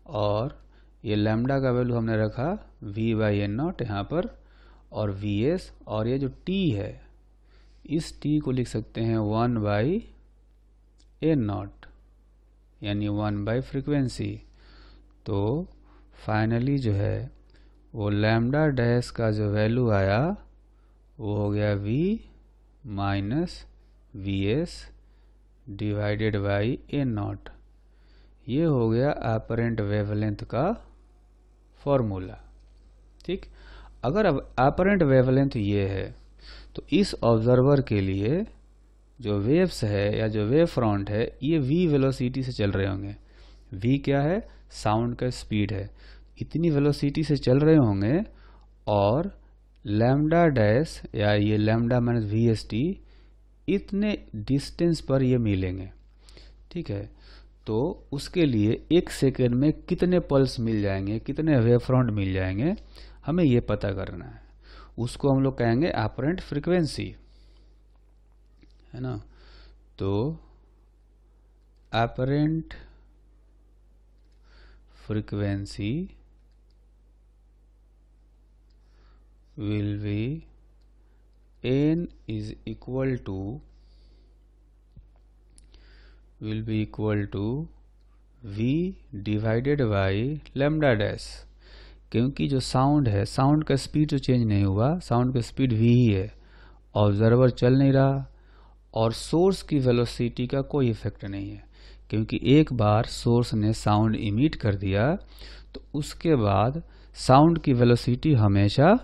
और ये लैम्डा का वैल्यू हमने रखा V/N0 यहाँ पर, और VS, और ये जो T है इस T को लिख सकते हैं 1/N0 यानी 1 फ्रीक्वेंसी। तो फाइनली जो है वो लैम्डा डैश का जो वैल्यू आया वो हो गया V-VS डिवाइडेड बाई N0। ये हो गया अपरेंट वेवलेंथ का फॉर्मूला। ठीक, अगर अब अपरेंट वेवलेंथ ये है तो इस ऑब्जर्वर के लिए जो वेव्स है या जो वेव फ्रंट है ये v वेलोसिटी से चल रहे होंगे। v क्या है? साउंड का स्पीड है। इतनी वेलोसिटी से चल रहे होंगे और लैम्डा डैश या ये लैम्डा माइनस VST इतने डिस्टेंस पर ये मिलेंगे। ठीक है। तो उसके लिए 1 सेकेंड में कितने पल्स मिल जाएंगे, कितने वेव फ्रंट मिल जाएंगे, हमें ये पता करना है। उसको हम लोग कहेंगे ऑपरेंट फ्रीक्वेंसी, है ना। तो apparent frequency will be n is equal to v divided by lambda dash. क्योंकि जो साउंड है, साउंड का स्पीड जो चेंज नहीं हुआ, साउंड का स्पीड v ही है, ऑब्जर्वर चल नहीं रहा, और सोर्स की वेलोसिटी का कोई इफेक्ट नहीं है। क्योंकि एक बार सोर्स ने साउंड इमिट कर दिया तो उसके बाद साउंड की वेलोसिटी हमेशा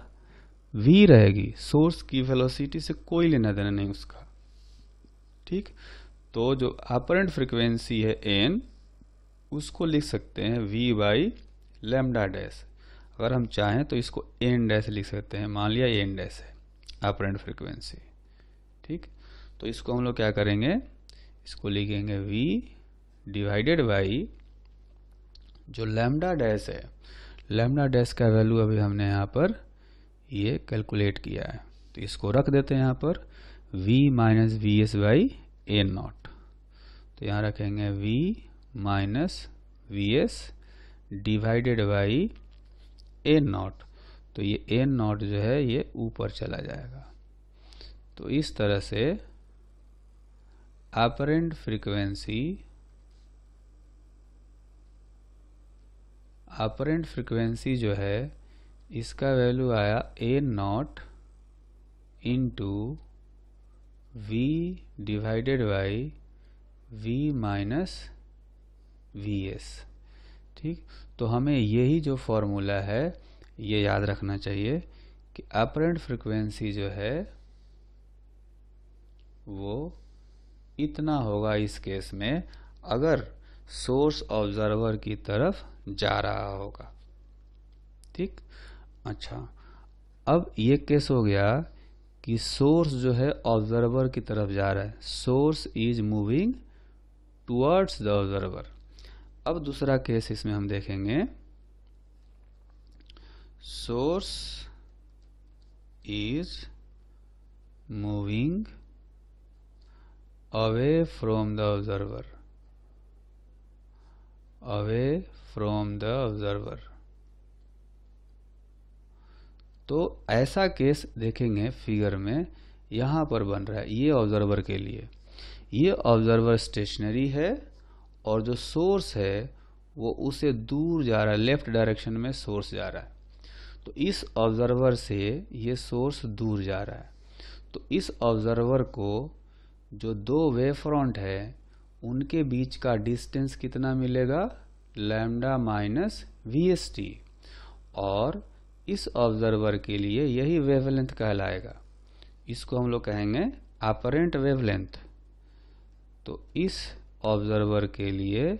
v रहेगी, सोर्स की वेलोसिटी से कोई लेना देना नहीं उसका। ठीक, तो जो ऑपरेंट फ्रीक्वेंसी है n, उसको लिख सकते हैं v बाई लैम्डा डैश। अगर हम चाहें तो इसको n डैश लिख सकते हैं, मान लिया n डैश है ऑपरेंट फ्रीक्वेंसी। ठीक, तो इसको हम लोग क्या करेंगे, इसको लिखेंगे v डिवाइडेड बाई जो लैम्डा डैश है, लैम्डा डैश का वैल्यू अभी हमने यहाँ पर ये कैलकुलेट किया है, तो इसको रख देते हैं यहाँ पर v minus V S by A not. तो यहाँ रखेंगे v minus V S divided by A not. तो ये ए नॉट जो है ये ऊपर चला जाएगा। तो इस तरह से ऑपरेंट फ्रीक्वेंसी जो है इसका वैल्यू आया A naught into V divided by V minus V S. ठीक, तो हमें यही जो फॉर्मूला है ये याद रखना चाहिए कि ऑपरेंट फ्रीक्वेंसी जो है वो इतना होगा इस केस में, अगर सोर्स ऑब्जर्वर की तरफ जा रहा होगा। ठीक, अच्छा, अब ये केस हो गया कि सोर्स जो है ऑब्जर्वर की तरफ जा रहा है, source is moving towards the observer. अब दूसरा केस इसमें हम देखेंगे, source is moving away from the observer, away from the observer. तो ऐसा केस देखेंगे फिगर में, यहाँ पर बन रहा है ये ऑब्जर्वर के लिए, ये ऑब्जर्वर स्टेशनरी है और जो सोर्स है वो उसे दूर जा रहा है, लेफ्ट डायरेक्शन में सोर्स जा रहा है। तो इस ऑब्जर्वर से ये सोर्स दूर जा रहा है। तो इस ऑब्जर्वर को जो दो वेव फ्रंट है उनके बीच का डिस्टेंस कितना मिलेगा, lambda minus V S T, और इस ऑब्जर्वर के लिए यही वेवलेंथ कहलाएगा। इसको हम लोग कहेंगे ऑपरेंट वेवलेंथ। तो इस ऑब्जर्वर के लिए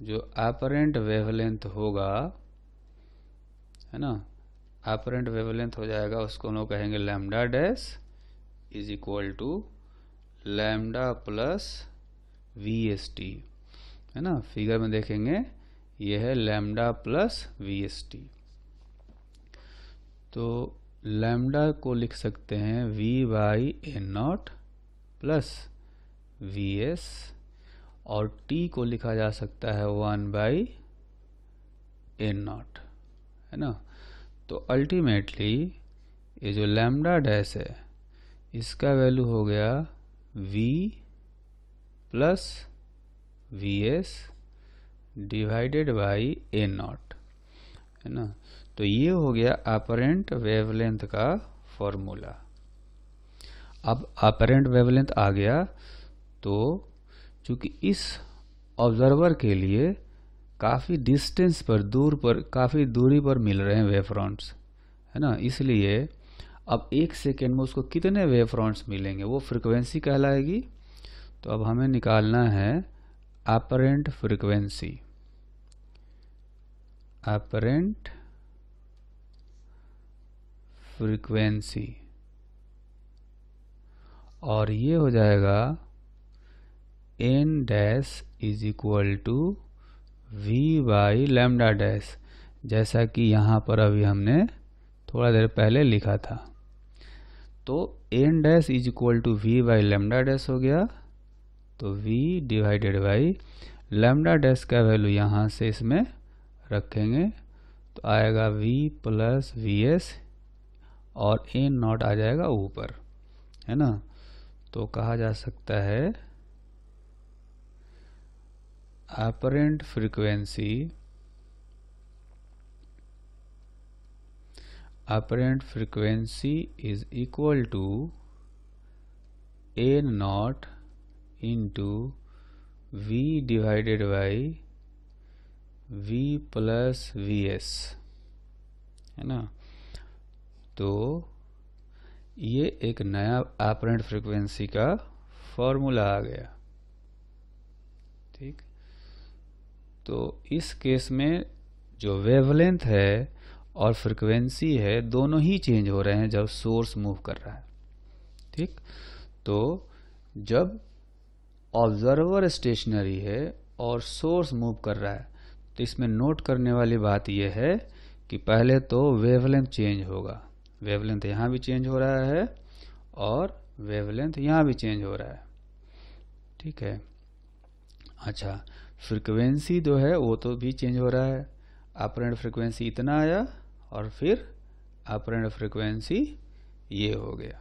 जो ऑपरेंट वेवलेंथ होगा, है ना, ऑपरेंट वेवलेंथ हो जाएगा, उसको हम लोग कहेंगे lambda dash is equal to lambda plus V S T, है ना। फिगर में देखेंगे ये है lambda plus V S T. तो लैम्डा को लिख सकते हैं v by A not plus V S, और t को लिखा जा सकता है 1 बाई ए नॉट, है ना। तो अल्टीमेटली ये जो लैम्डा डैश है इसका वैल्यू हो गया v plus V S divided by A not, है ना। तो ये हो गया ऑपरेंट वेवलेंथ का फॉर्मूला। अब ऑपरेंट वेवलेंथ आ गया, तो चूंकि इस ऑब्जर्वर के लिए काफ़ी डिस्टेंस पर, काफ़ी दूरी पर मिल रहे हैं वेव फ्रंट्स, है ना, इसलिए अब 1 सेकेंड में उसको कितने वेव फ्रंट्स मिलेंगे वो फ्रीक्वेंसी कहलाएगी। तो अब हमें निकालना है ऑपरेंट फ्रीक्वेंसी, ऑपरेंट फ्रीक्वेंसी, और ये हो जाएगा n dash is equal to V by lambda dash, जैसा कि यहाँ पर अभी हमने थोड़ा देर पहले लिखा था। तो n dash is equal to V by lambda dash हो गया, तो v divided by lambda dash का वैल्यू यहाँ से इसमें रखेंगे तो आएगा v प्लस वी एस और एन नॉट आ जाएगा ऊपर, है ना। तो कहा जा सकता है apparent frequency is equal to n naught into v divided by v plus vs, है ना। तो ये एक नया apparent frequency का फॉर्मूला आ गया, ठीक। तो इस केस में जो वेवलेंथ है और फ्रीक्वेंसी है दोनों ही चेंज हो रहे हैं जब सोर्स मूव कर रहा है, ठीक। तो जब ऑब्जर्वर स्टेशनरी है और सोर्स मूव कर रहा है तो इसमें नोट करने वाली बात यह है कि पहले तो वेवलेंथ चेंज होगा, वेवलेंथ यहाँ भी चेंज हो रहा है और वेवलेंथ यहाँ भी चेंज हो रहा है, ठीक है। अच्छा, फ्रीक्वेंसी जो है वो तो भी चेंज हो रहा है, अपरेंट फ्रीक्वेंसी इतना आया और फिर अपरेंट फ्रीक्वेंसी ये हो गया,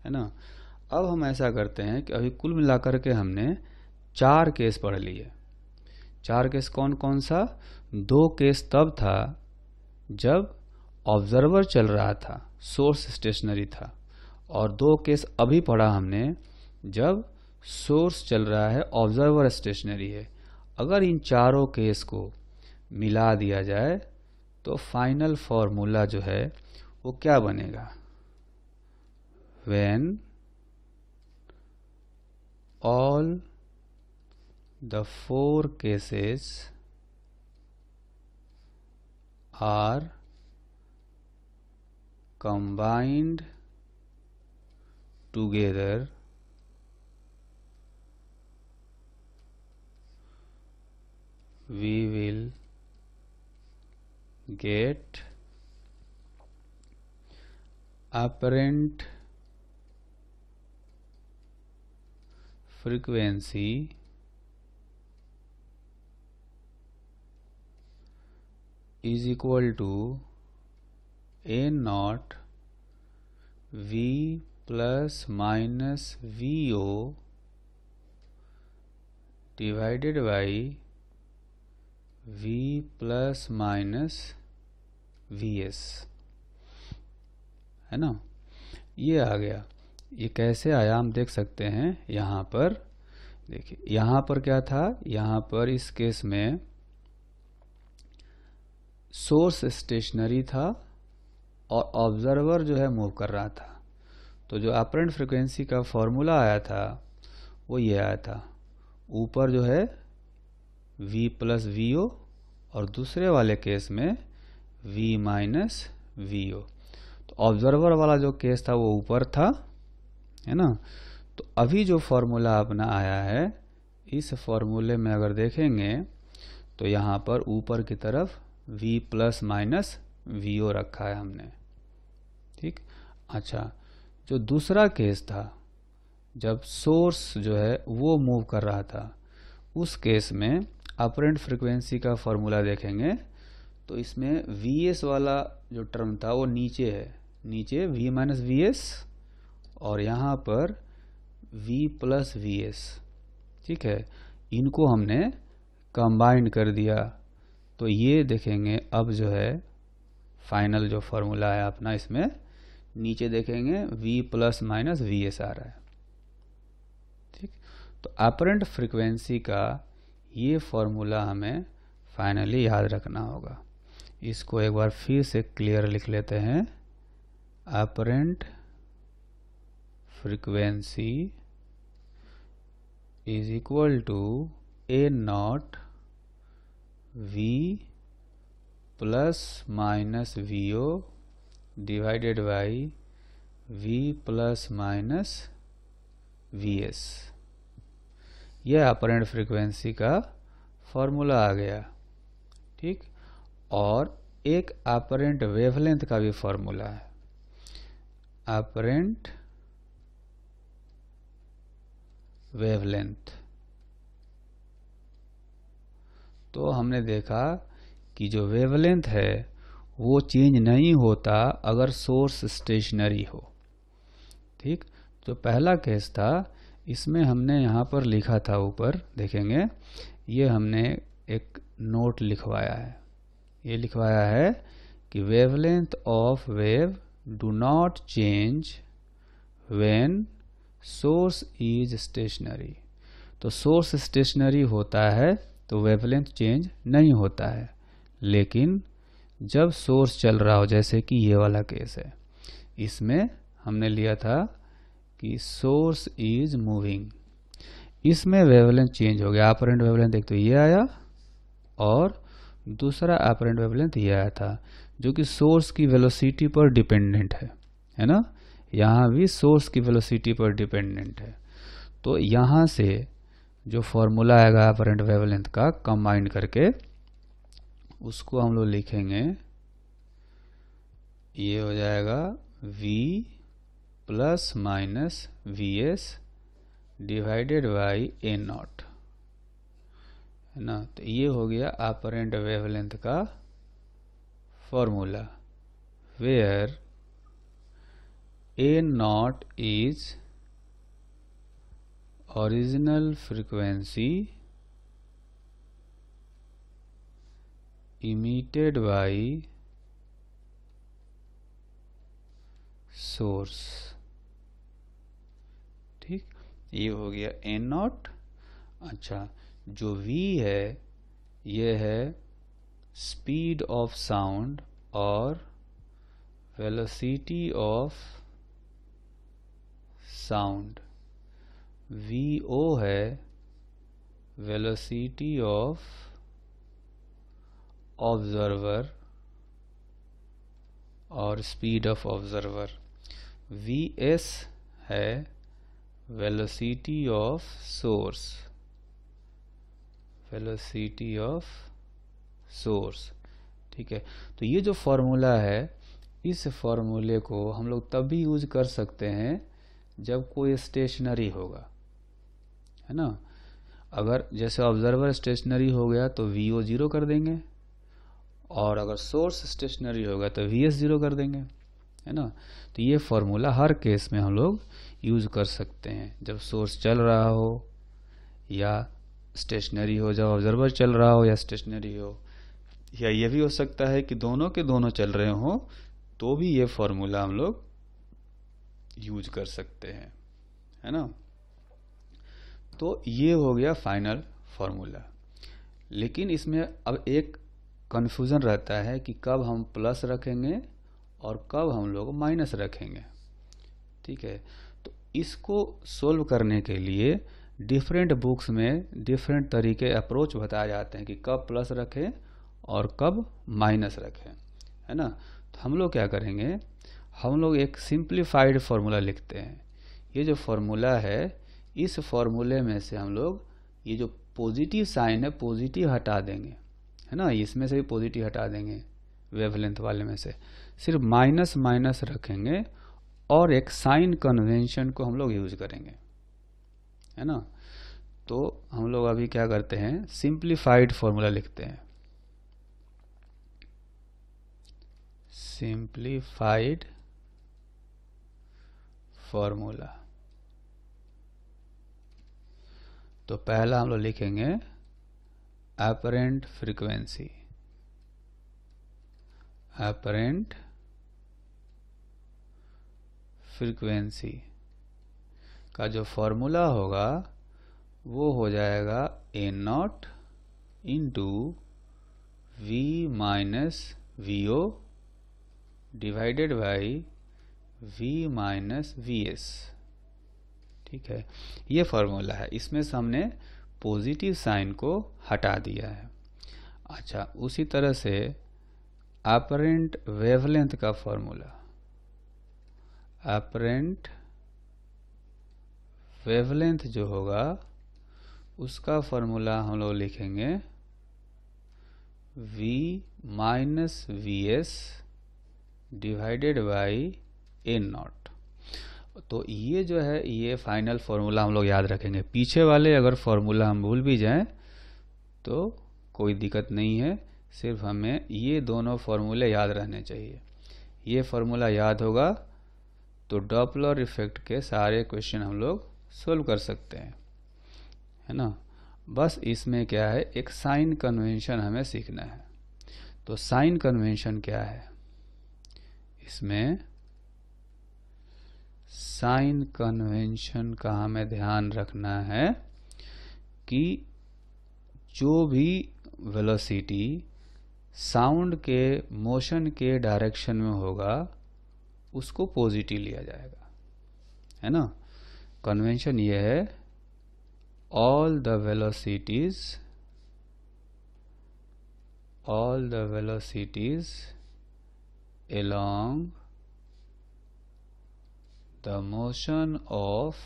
है ना। अब हम ऐसा करते हैं कि अभी कुल मिलाकर के हमने 4 केस पढ़ लिए। 4 केस कौन कौन सा? 2 केस तब था जब ऑब्जर्वर चल रहा था, सोर्स स्टेशनरी था, और 2 केस अभी पढ़ा हमने जब सोर्स चल रहा है, ऑब्जर्वर स्टेशनरी है। अगर इन चारों केस को मिला दिया जाए तो फाइनल फॉर्मूला जो है वो क्या बनेगा? When all the 4 cases are combined together, we will get apparent frequency is equal to n naught v plus minus vo divided by v plus minus vs, है ना। ये आ गया। ये कैसे आया हम देख सकते हैं। यहाँ पर देखिए, यहाँ पर क्या था, यहाँ पर इस केस में सोर्स स्टेशनरी था और ऑब्जर्वर जो है मूव कर रहा था। तो जो अपरेंट फ्रीक्वेंसी का फॉर्मूला आया था वो ये आया था, ऊपर जो है v प्लस vo और दूसरे वाले केस में v माइनस vo। तो ऑब्जर्वर वाला जो केस था वो ऊपर था, है ना। तो अभी जो फॉर्मूला अपना आया है, इस फॉर्मूले में अगर देखेंगे तो यहाँ पर ऊपर की तरफ v प्लस माइनस vo रखा है हमने, ठीक। अच्छा, जो दूसरा केस था जब सोर्स जो है वो मूव कर रहा था, उस केस में अपरेंट फ्रीक्वेंसी का फॉर्मूला देखेंगे तो इसमें vs वाला जो टर्म था वो नीचे है, नीचे v माइनस वी एस और यहाँ पर v प्लस वी एस, ठीक है। इनको हमने कंबाइन कर दिया तो ये देखेंगे अब जो है फाइनल जो फॉर्मूला है अपना, इसमें नीचे देखेंगे v plus minus V S आ रहा है, ठीक। तो अपरेंट फ्रीक्वेंसी का ये फॉर्मूला हमें फाइनली याद रखना होगा। इसको एक बार फिर से क्लियर लिख लेते हैं। Apparent frequency is equal to A not v plus minus vo divided by v plus minus vs। यह अपरेंट फ्रीक्वेंसी का फॉर्मूला आ गया। ठीक, और एक अपरेंट वेवलेंथ का भी फॉर्मूला है। अपरेंट वेवलेंथ, तो हमने देखा कि जो वेवलेंथ है वो चेंज नहीं होता अगर सोर्स स्टेशनरी हो। ठीक, जो पहला केस था इसमें हमने यहाँ पर लिखा था, ऊपर देखेंगे, ये हमने एक नोट लिखवाया है। ये लिखवाया है कि wavelength of wave do not change when source is stationary. तो सोर्स स्टेशनरी होता है तो वेवलेंथ चेंज नहीं होता है, लेकिन जब सोर्स चल रहा हो, जैसे कि ये वाला केस है, इसमें हमने लिया था कि सोर्स इज मूविंग, इसमें वेवलेंथ चेंज हो गया। अपरेंट वेवलेंथ एक तो ये आया और दूसरा अपरेंट वेवलेंथ ये आया था, जो कि सोर्स की वेलोसिटी पर डिपेंडेंट है ना। यहाँ भी सोर्स की वेलोसिटी पर डिपेंडेंट है। तो यहाँ से जो फॉर्मूला आएगा अपरेंट वेवलेंथ का कंबाइन करके, उसको हम लोग लिखेंगे, ये हो जाएगा v plus minus vs divided by a not, है ना। तो ये हो गया अपरेंट वेवलेंथ का formula, where a not is original frequency emitted by source। ठीक, ये हो गया ए नॉट। अच्छा, जो v है ये है स्पीड ऑफ साउंड और वेलोसिटी ऑफ साउंड, vo है वेलोसिटी ऑफ ऑब्जर्वर और स्पीड ऑफ ऑब्जर्वर, vs है velocity of source, velocity of source. ठीक है, तो ये जो फॉर्मूला है, इस फॉर्मूले को हम लोग तब भी यूज कर सकते हैं जब कोई स्टेशनरी होगा, है ना। अगर जैसे ऑब्जर्वर स्टेशनरी हो गया तो vo 0 कर देंगे, और अगर सोर्स स्टेशनरी होगा तो vs 0 कर देंगे, है ना। तो ये फॉर्मूला हर केस में हम लोग यूज कर सकते हैं, जब सोर्स चल रहा हो या स्टेशनरी हो, जब ऑब्जर्वर चल रहा हो या स्टेशनरी हो, या ये भी हो सकता है कि दोनों के दोनों चल रहे हो, तो भी ये फॉर्मूला हम लोग यूज कर सकते हैं, है ना। तो ये हो गया फाइनल फॉर्मूला। लेकिन इसमें अब एक कन्फ्यूज़न रहता है कि कब हम प्लस रखेंगे और कब हम लोग माइनस रखेंगे। ठीक है, तो इसको सोल्व करने के लिए डिफरेंट बुक्स में डिफरेंट तरीके अप्रोच बताए जाते हैं कि कब प्लस रखें और कब माइनस रखें, है ना। तो हम लोग क्या करेंगे, हम लोग एक सिंप्लीफाइड फार्मूला लिखते हैं। ये जो फार्मूला है, इस फार्मूले में से हम लोग ये जो पॉजिटिव साइन है पॉजिटिव हटा देंगे, है ना। इसमें से भी पॉजिटिव हटा देंगे वेवलेंथ वाले में से, सिर्फ माइनस माइनस रखेंगे और एक साइन कन्वेंशन को हम लोग यूज करेंगे, है ना। तो हम लोग अभी क्या करते हैं, सिंप्लीफाइड फार्मूला लिखते हैं। सिंप्लीफाइड फार्मूला, तो पहला हम लोग लिखेंगे अपरेंट फ्रीक्वेंसी, अपरेंट फ्रीक्वेंसी का जो फॉर्मूला होगा वो हो जाएगा A naught into V minus V O divided by V minus V S. ठीक है, ये फॉर्मूला है, इसमें से हमने पॉजिटिव साइन को हटा दिया है। अच्छा, उसी तरह से अपरेंट वेवलेंथ का फॉर्मूला, अपरेंट वेवलेंथ जो होगा उसका फॉर्मूला हम लोग लिखेंगे v minus V S divided by A not. तो ये जो है ये फाइनल फॉर्मूला हम लोग याद रखेंगे। पीछे वाले अगर फॉर्मूला हम भूल भी जाएं तो कोई दिक्कत नहीं है, सिर्फ हमें ये दोनों फॉर्मूले याद रहने चाहिए। ये फॉर्मूला याद होगा तो डॉपलर इफेक्ट के सारे क्वेश्चन हम लोग सोल्व कर सकते हैं, है ना। बस इसमें क्या है, एक साइन कन्वेंशन हमें सीखना है। तो साइन कन्वेंशन क्या है, इसमें साइन कन्वेंशन का हमें ध्यान रखना है कि जो भी वेलोसिटी साउंड के मोशन के डायरेक्शन में होगा उसको पॉजिटिव लिया जाएगा, है ना। कन्वेंशन ये है, all the velocities along the motion of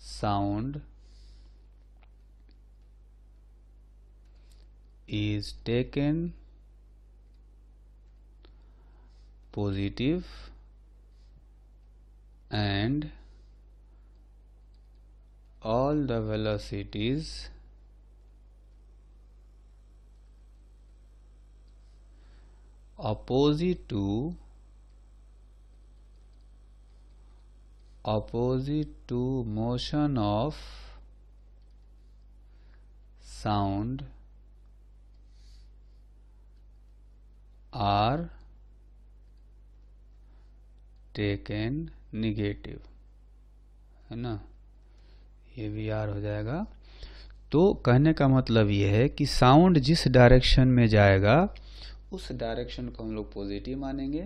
sound is taken positive and all the velocities opposite to motion of sound are taken negative, है ना। ये भी यार हो जाएगा। तो कहने का मतलब ये है कि साउंड जिस डायरेक्शन में जाएगा उस डायरेक्शन को हम लोग पॉजिटिव मानेंगे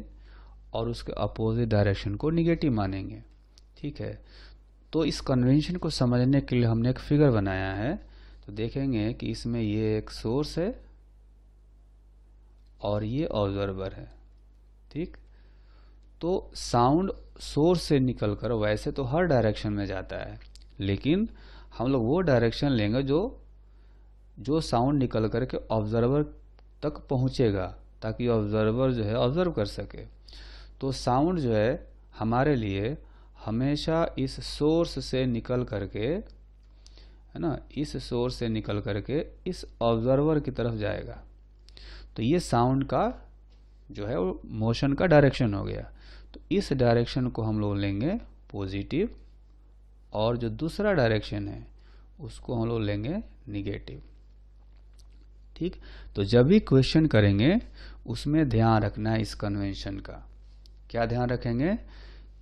और उसके अपोजिट डायरेक्शन को निगेटिव मानेंगे, ठीक है। तो इस कन्वेंशन को समझने के लिए हमने एक फिगर बनाया है। तो देखेंगे कि इसमें ये एक सोर्स है और ये ऑब्जर्वर है, ठीक। तो साउंड सोर्स से निकलकर वैसे तो हर डायरेक्शन में जाता है, लेकिन हम लोग वो डायरेक्शन लेंगे जो साउंड निकल करके ऑब्जर्वर तक पहुंचेगा, ताकि ऑब्जर्वर जो है ऑब्जर्व कर सके। तो साउंड जो है हमारे लिए हमेशा इस सोर्स से निकल करके, है ना, इस सोर्स से निकल करके इस ऑब्जर्वर की तरफ जाएगा। तो ये साउंड का जो है वो मोशन का डायरेक्शन हो गया। तो इस डायरेक्शन को हम लोग लेंगे पॉजिटिव और जो दूसरा डायरेक्शन है उसको हम लोग लेंगे निगेटिव, ठीक। तो जब भी क्वेश्चन करेंगे उसमें ध्यान रखना है इस कन्वेंशन का। क्या ध्यान रखेंगे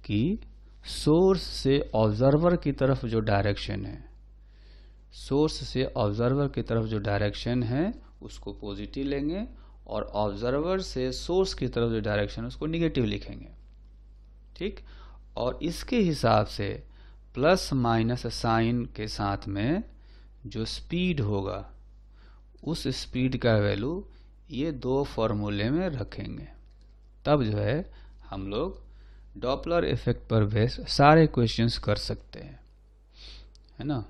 कि सोर्स से ऑब्जर्वर की तरफ जो डायरेक्शन है, सोर्स से ऑब्जर्वर की तरफ जो डायरेक्शन है उसको पॉजिटिव लेंगे और ऑब्जर्वर से सोर्स की तरफ जो डायरेक्शन है उसको निगेटिव लिखेंगे, ठीक। और इसके हिसाब से प्लस माइनस साइन के साथ में जो स्पीड होगा उस स्पीड का वैल्यू ये दो फॉर्मूले में रखेंगे। तब जो है हम लोग डॉपलर इफेक्ट पर बेस सारे क्वेश्चंस कर सकते हैं, है ना।